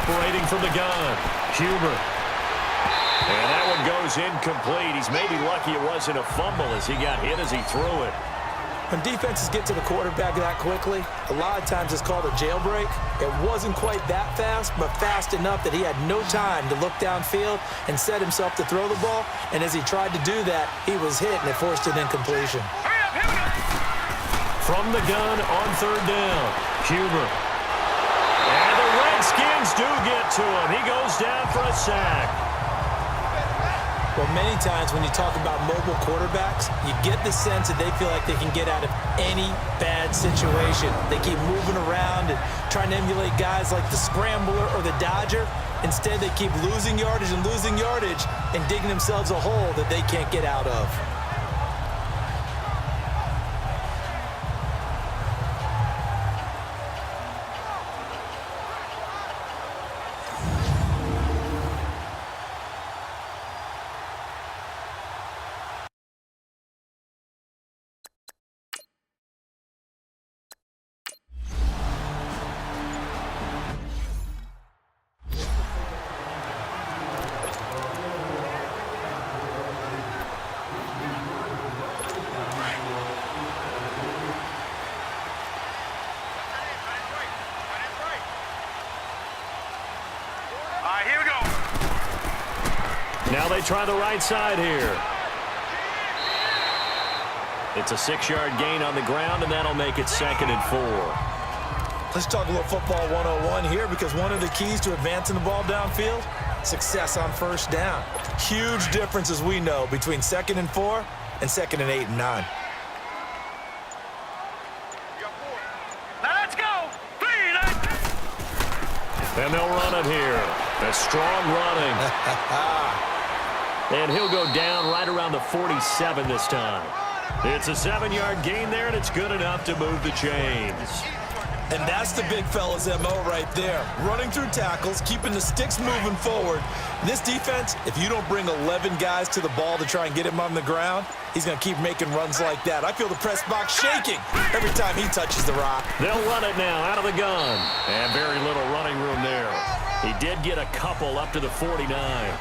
Operating from the gun, Huber. And that one goes incomplete. He's maybe lucky it wasn't a fumble as he got hit as he threw it. When defenses get to the quarterback that quickly, a lot of times it's called a jailbreak. It wasn't quite that fast, but fast enough that he had no time to look downfield and set himself to throw the ball. And as he tried to do that, he was hit, and it forced an incompletion. From the gun on third down, Huber. And the Redskins do get to him. He goes down for a sack. Well, many times when you talk about mobile quarterbacks, you get the sense that they feel like they can get out of any bad situation. They keep moving around and trying to emulate guys like the scrambler or the dodger. Instead, they keep losing yardage and digging themselves a hole that they can't get out of. Now they try the right side here. It's a 6-yard gain on the ground, and that'll make it 2nd and 4. Let's talk a little football 101 here, because one of the keys to advancing the ball downfield, success on first down. Huge difference, as we know, between 2nd and 4 and 2nd and 8 and 9. Let's go! 3, 9. And they'll run it here. A strong running. And he'll go down right around the 47 this time. It's a 7-yard gain there, and it's good enough to move the chains. And that's the big fella's MO right there. Running through tackles, keeping the sticks moving forward. This defense, if you don't bring 11 guys to the ball to try and get him on the ground, he's going to keep making runs like that. I feel the press box shaking every time he touches the rock. They'll run it now out of the gun. And very little running room there. He did get a couple up to the 49.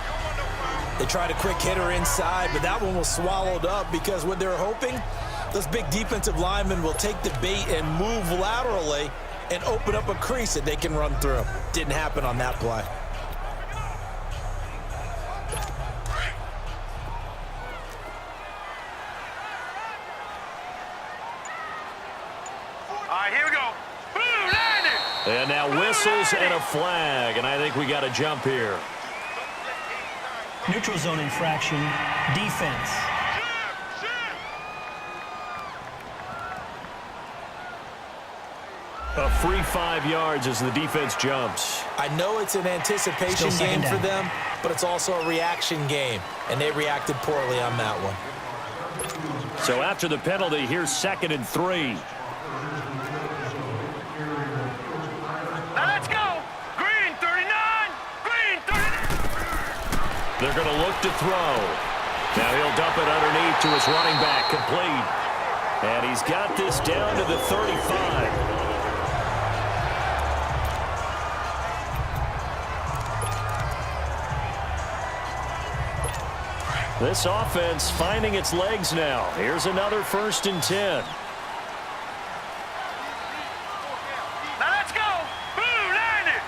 They tried a quick hitter inside, but that one was swallowed up because what they're hoping, those big defensive linemen will take the bait and move laterally and open up a crease that they can run through. Didn't happen on that play. All right, here we go. Boom, landed. And now whistles and a flag, and I think we got a jump here. Neutral zone infraction, defense. A free 5 yards as the defense jumps. I know it's an anticipation game for them, but it's also a reaction game, and they reacted poorly on that one. So after the penalty, here's 2nd and 3. Let's go. Green 39. Green 39. They're going to look to throw. Now he'll dump it underneath to his running back, complete. And he's got this down to the 35. This offense finding its legs now. Here's another 1st and 10. Let's go. Boom, landed.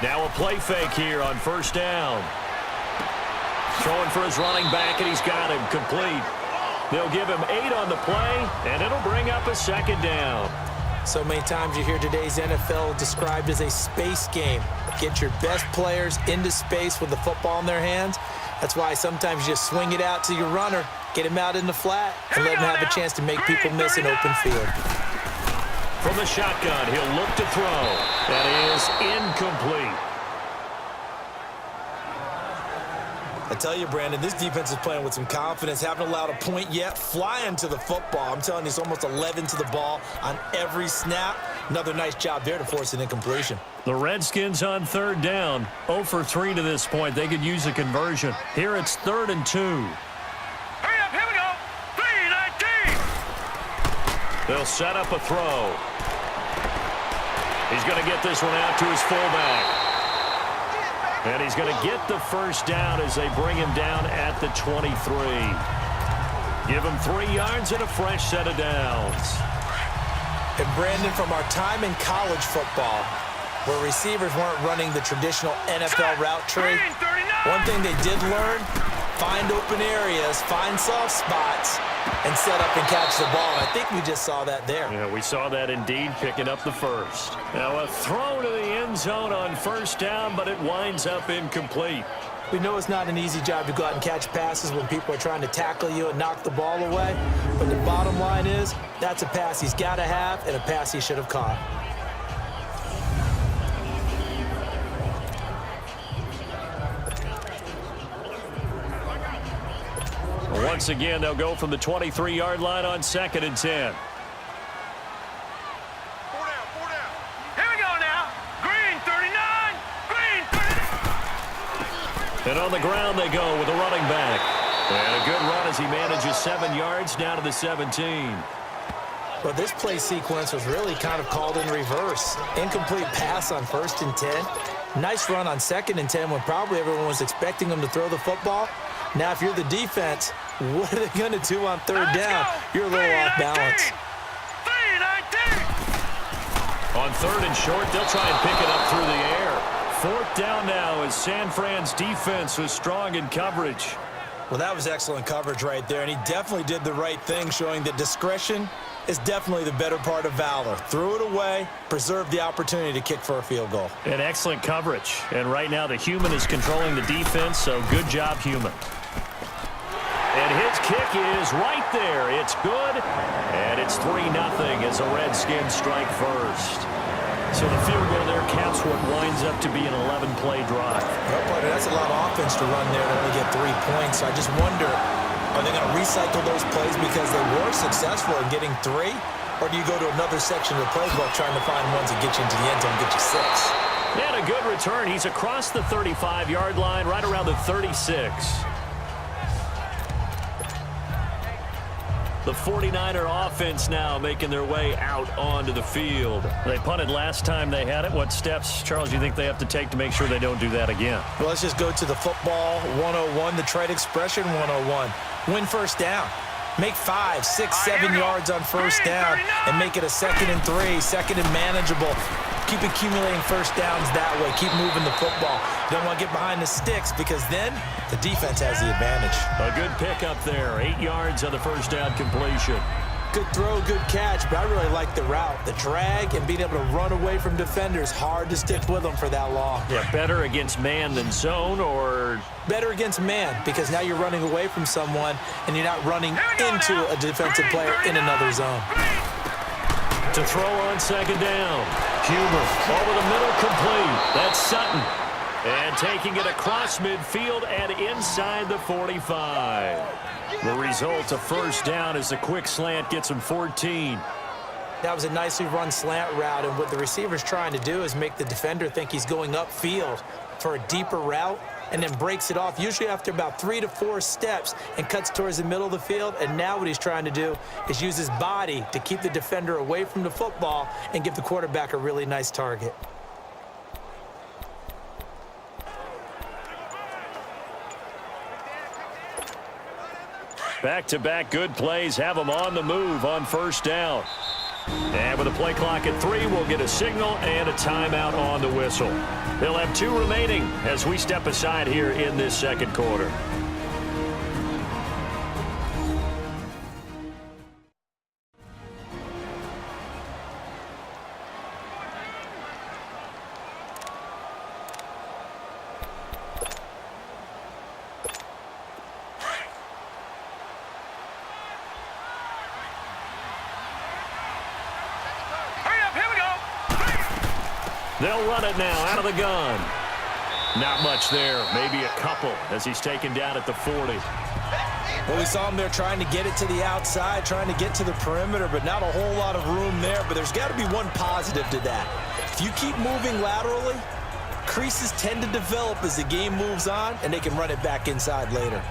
Now a play fake here on 1st down. Throwing for his running back, and he's got him complete. They'll give him 8 on the play, and it'll bring up a 2nd down. So many times you hear today's NFL described as a space game. Get your best players into space with the football in their hands. That's why sometimes you just swing it out to your runner, get him out in the flat, and let him have a chance to make people miss an open field. From the shotgun, he'll look to throw. That is incomplete. I tell you, Brandon, this defense is playing with some confidence. Haven't allowed a point yet. Flying to the football. I'm telling you, it's almost 11 to the ball on every snap. Another nice job there to force an incompletion. The Redskins on 3rd down. 0 for 3 to this point. They could use a conversion. Here it's 3rd and 2. Hurry up, here we go. 3-19. They'll set up a throw. He's going to get this one out to his fullback. And he's going to get the first down as they bring him down at the 23. Give him 3 yards and a fresh set of downs. And Brandon, from our time in college football, where receivers weren't running the traditional NFL route tree, one thing they did learn, find open areas, find soft spots, and set up and catch the ball. I think we just saw that there. Yeah, we saw that indeed, picking up the first. Now a throw to the end zone on first down, but it winds up incomplete. We know it's not an easy job to go out and catch passes when people are trying to tackle you and knock the ball away. But the bottom line is, that's a pass he's got to have and a pass he should have caught. Once again, they'll go from the 23-yard line on 2nd and 10. And on the ground they go with a running back. And a good run as he manages 7 yards down to the 17. Well, this play sequence was really kind of called in reverse. Incomplete pass on 1st and 10. Nice run on 2nd and 10 when probably everyone was expecting him to throw the football. Now, if you're the defense, what are they going to do on 3rd down? You're a little off balance. On 3rd and short, they'll try and pick it up through the air. 4th down now as San Fran's defense was strong in coverage. Well, that was excellent coverage right there, and he definitely did the right thing, showing that discretion is definitely the better part of valor. Threw it away, preserved the opportunity to kick for a field goal. And excellent coverage. And right now the human is controlling the defense, so good job, human. And his kick is right there. It's good, and it's 3-0 as the Redskins strike first. So the field goal there caps what winds up to be an 11-play drive. Well, partner, that's a lot of offense to run there to only get 3 points. So I just wonder, are they going to recycle those plays because they were successful in getting 3? Or do you go to another section of the playbook trying to find ones that get you into the end zone and get you 6? And a good return. He's across the 35-yard line, right around the 36. The 49er offense now making their way out onto the field. They punted last time they had it. What steps, Charles, do you think they have to take to make sure they don't do that again? Well, let's just go to the football 101, the trade expression 101. Win first down. Make 5, 6, 7 yards on first down and make it a 2nd and 3, 2nd and manageable. Keep accumulating first downs that way. Keep moving the football. You don't want to get behind the sticks because then the defense has the advantage. A good pickup there. 8 yards on the first down completion. Good throw, good catch, but I really like the route. The drag and being able to run away from defenders. Hard to stick with them for that long. Yeah, better against man than zone, or? Better against man because now you're running away from someone and you're not running into a defensive player in another zone. To throw on 2nd down. Huber over the middle, complete. That's Sutton. And taking it across midfield and inside the 45. The result of first down is a quick slant gets him 14. That was a nicely run slant route, and what the receiver's trying to do is make the defender think he's going upfield for a deeper route and then breaks it off, usually after about 3 to 4 steps, and cuts towards the middle of the field. And now what he's trying to do is use his body to keep the defender away from the football and give the quarterback a really nice target. Back-to-back good plays have them on the move on first down. And with a play clock at 3, we'll get a signal and a timeout on the whistle. They'll have 2 remaining as we step aside here in this second quarter. They'll run it now out of the gun. Not much there. Maybe a couple as he's taken down at the 40. Well, we saw him there trying to get it to the outside, trying to get to the perimeter, but not a whole lot of room there. But there's got to be one positive to that. If you keep moving laterally, creases tend to develop as the game moves on, and they can run it back inside later.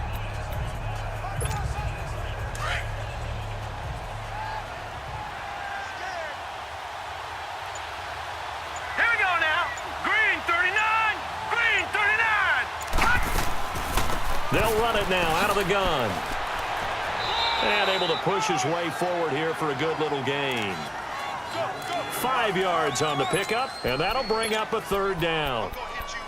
They'll run it now out of the gun. And able to push his way forward here for a good little gain. 5 yards on the pickup, and that'll bring up a third down.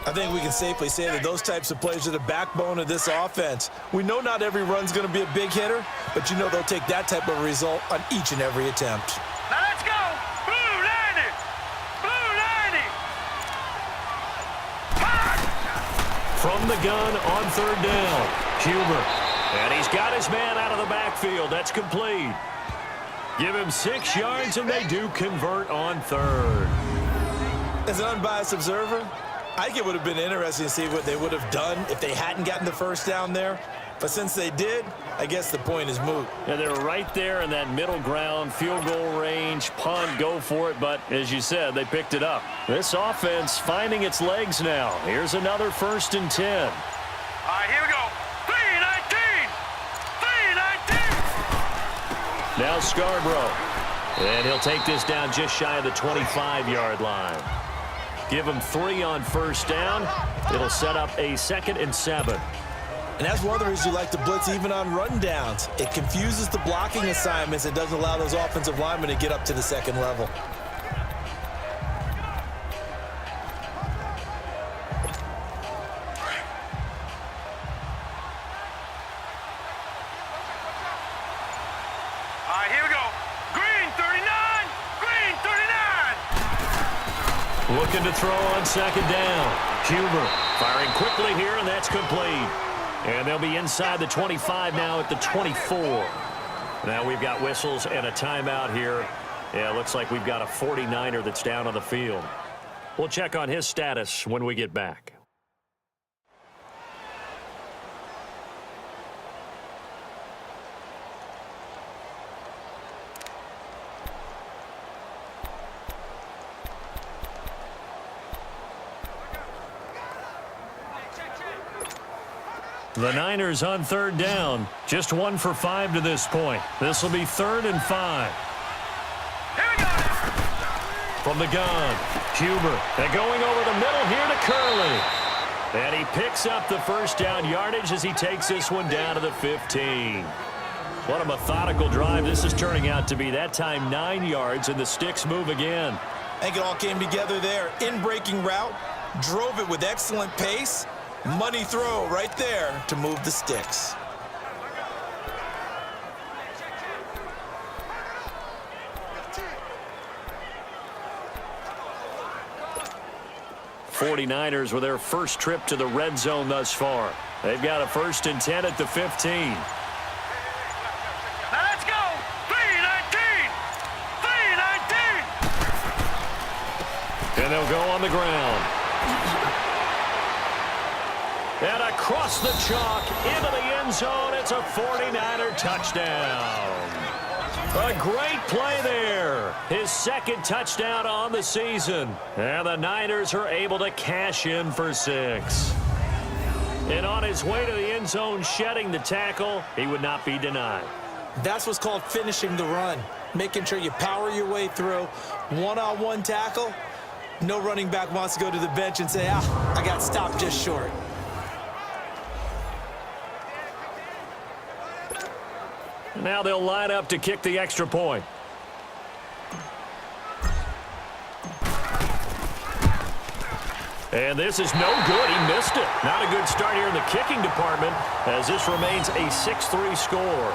I think we can safely say that those types of plays are the backbone of this offense. We know not every run's going to be a big hitter, but you know they'll take that type of result on each and every attempt. Now let's go. Blue 90. Blue 90. From the gun on third down, Huber. And he's got his man out of the backfield. That's complete. Give him 6 yards, and they do convert on third. As an unbiased observer, I think it would have been interesting to see what they would have done if they hadn't gotten the first down there. But since they did, I guess the point is moot. And they're right there in that middle ground, field goal range, punt, go for it. But as you said, they picked it up. This offense finding its legs now. Here's another 1st and 10. All right, here we go. 3-19. 3-19. Now Scarborough. And he'll take this down just shy of the 25-yard line. Give him 3 on first down. It'll set up a 2nd and 7. And that's one of the reasons you like to blitz even on rundowns. It confuses the blocking assignments and doesn't allow those offensive linemen to get up to the second level. All right, here we go. Green 39. Green 39. Looking to throw on 2nd down. Huber firing quickly here, and that's complete. And they'll be inside the 25 now at the 24. Now we've got whistles and a timeout here. Yeah, it looks like we've got a 49er that's down on the field. We'll check on his status when we get back. The Niners on third down. Just 1 for 5 to this point. This will be 3rd and 5. Here we go. From the gun, Huber. And going over the middle here to Curley. And he picks up the first down yardage as he takes this one down to the 15. What a methodical drive this is turning out to be. That time 9 yards, and the sticks move again. I think it all came together there. In-breaking route, drove it with excellent pace. Money throw right there to move the sticks. '49ers with their first trip to the red zone thus far. They've got a 1st and 10 at the 15. Now let's go. 3-19. 3-19. And they'll go on the ground. And across the chalk, into the end zone, it's a 49er touchdown. A great play there. His 2nd touchdown on the season. And the Niners are able to cash in for 6. And on his way to the end zone, shedding the tackle, he would not be denied. That's what's called finishing the run. Making sure you power your way through. One-on-one tackle. No running back wants to go to the bench and say, I got stopped just short. Now they'll line up to kick the extra point. And this is no good. He missed it. Not a good start here in the kicking department as this remains a 6-3 score.